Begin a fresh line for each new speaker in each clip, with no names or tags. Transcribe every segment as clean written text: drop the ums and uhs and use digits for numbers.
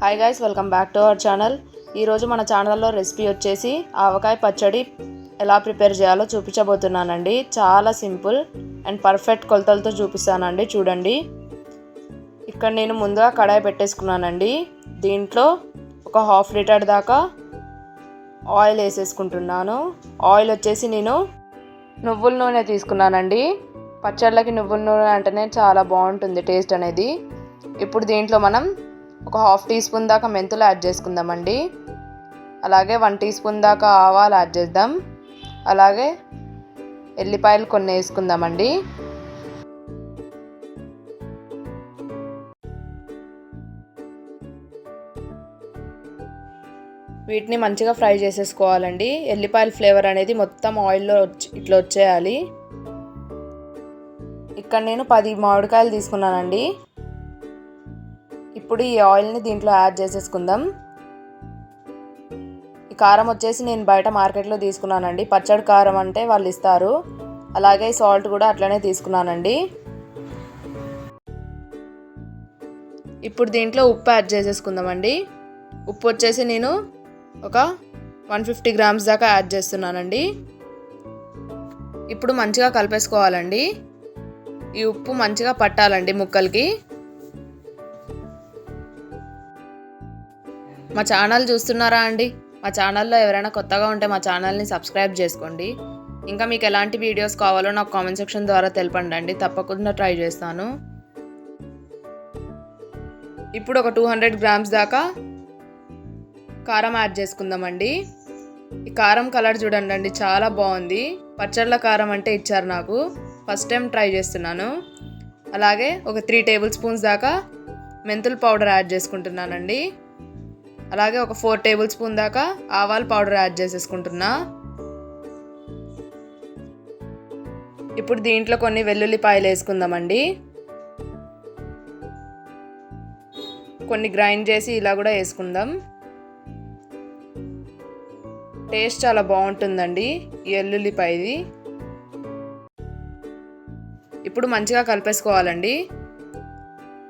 Hi guys, welcome back to our channel. ఈరోజు మన ఛానల్లో రెసిపీ వచ్చేసి ఆవకాయ పచ్చడి ఎలా ప్రిపేర్ చేయాలో చూపించబోతున్నానండి. చాలా సింపుల్ అండ్ పర్ఫెక్ట్ కొలతలతో చూపిస్తానండి. చూడండి, ఇక్కడ నేను ముందుగా కడాయి పెట్టేసుకున్నానండి. దీంట్లో ఒక 1/2 లీటర్ దాకా ఆయిల్ వేసేసుకుంటున్నాను. ఆయిల్ వచ్చేసి నేను నువ్వుల నూనె తీసుకున్నానండి. పచ్చళ్ళకి నువ్వుల నూనె అంటేనే చాలా బాగుంటుంది టేస్ట్ అనేది. ఇప్పుడు దీంట్లో మనం ఒక 1/2 టీ స్పూన్ దాకా మెంతులు యాడ్ చేసుకుందామండి. అలాగే 1 టీ స్పూన్ దాకా ఆవాలు యాడ్ చేద్దాం. అలాగే ఎల్లిపాయలు కొన్ని వేసుకుందామండి. వీటిని మంచిగా ఫ్రై చేసేసుకోవాలండి. ఎల్లిపాయల ఫ్లేవర్ అనేది మొత్తం ఆయిల్లో ఇట్లా వచ్చేయాలి. ఇక్కడ నేను 10 మామిడికాయలు తీసుకున్నానండి. ఇప్పుడు ఈ ఆయిల్ని దీంట్లో యాడ్ చేసేసుకుందాం. ఈ కారం వచ్చేసి నేను బయట మార్కెట్లో తీసుకున్నానండి. పచ్చడి కారం అంటే వాళ్ళు ఇస్తారు. అలాగే సాల్ట్ కూడా అట్లనే తీసుకున్నానండి. ఇప్పుడు దీంట్లో ఉప్పు యాడ్ చేసేసుకుందామండి. ఉప్పు వచ్చేసి నేను ఒక 150 గ్రామ్స్ దాకా యాడ్ చేస్తున్నానండి. ఇప్పుడు మంచిగా కలిపేసుకోవాలండి. ఈ ఉప్పు మంచిగా పట్టాలండి ముక్కలకి. మా ఛానల్ చూస్తున్నారా అండి? మా ఛానల్లో ఎవరైనా కొత్తగా ఉంటే మా ఛానల్ని సబ్స్క్రైబ్ చేసుకోండి. ఇంకా మీకు ఎలాంటి వీడియోస్ కావాలో నాకు కామెంట్ సెక్షన్ ద్వారా తెలపండి అండి. తప్పకుండా ట్రై చేస్తాను. ఇప్పుడు ఒక 200 గ్రామ్స్ దాకా కారం యాడ్ చేసుకుందామండి. ఈ కారం కలర్ చూడండి అండి, చాలా బాగుంది. పచ్చళ్ళ కారం అంటే ఇచ్చారు నాకు. ఫస్ట్ టైం ట్రై చేస్తున్నాను. అలాగే ఒక 3 టేబుల్ స్పూన్స్ దాకా మెంతుల పౌడర్ యాడ్ చేసుకుంటున్నానండి. అలాగే ఒక 4 టేబుల్ స్పూన్ దాకా ఆవాల పౌడర్ యాడ్ చేసేసుకుంటున్నా. ఇప్పుడు దీంట్లో కొన్ని వెల్లుల్లిపాయలు వేసుకుందామండి. కొన్ని గ్రైండ్ చేసి ఇలా కూడా వేసుకుందాం. టేస్ట్ చాలా బాగుంటుందండి ఈ వెల్లుల్లిపాయది. ఇప్పుడు మంచిగా కలిపేసుకోవాలండి.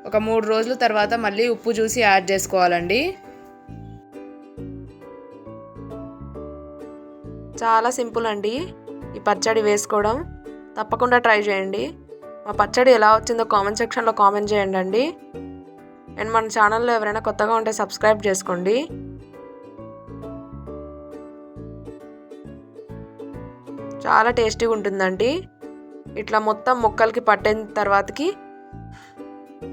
ఒక 3 రోజుల తర్వాత మళ్ళీ ఉప్పు చూసి యాడ్ చేసుకోవాలండి. చాలా సింపుల్ అండి ఈ పచ్చడి వేసుకోవడం. తప్పకుండా ట్రై చేయండి. మా పచ్చడి ఎలా వచ్చిందో కామెంట్ సెక్షన్లో కామెంట్ చేయండి అండి. అండ్ మన ఛానల్లో ఎవరైనా కొత్తగా ఉంటే సబ్స్క్రైబ్ చేసుకోండి. చాలా టేస్టీగా ఉంటుందండి. ఇట్లా మొత్తం ముక్కలకి పట్టిన తర్వాతకి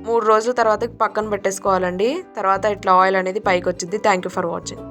3 రోజుల తర్వాతకి పక్కన పెట్టేసుకోవాలండి. తర్వాత ఇట్లా ఆయిల్ అనేది పైకి వచ్చింది. Thank you for watching.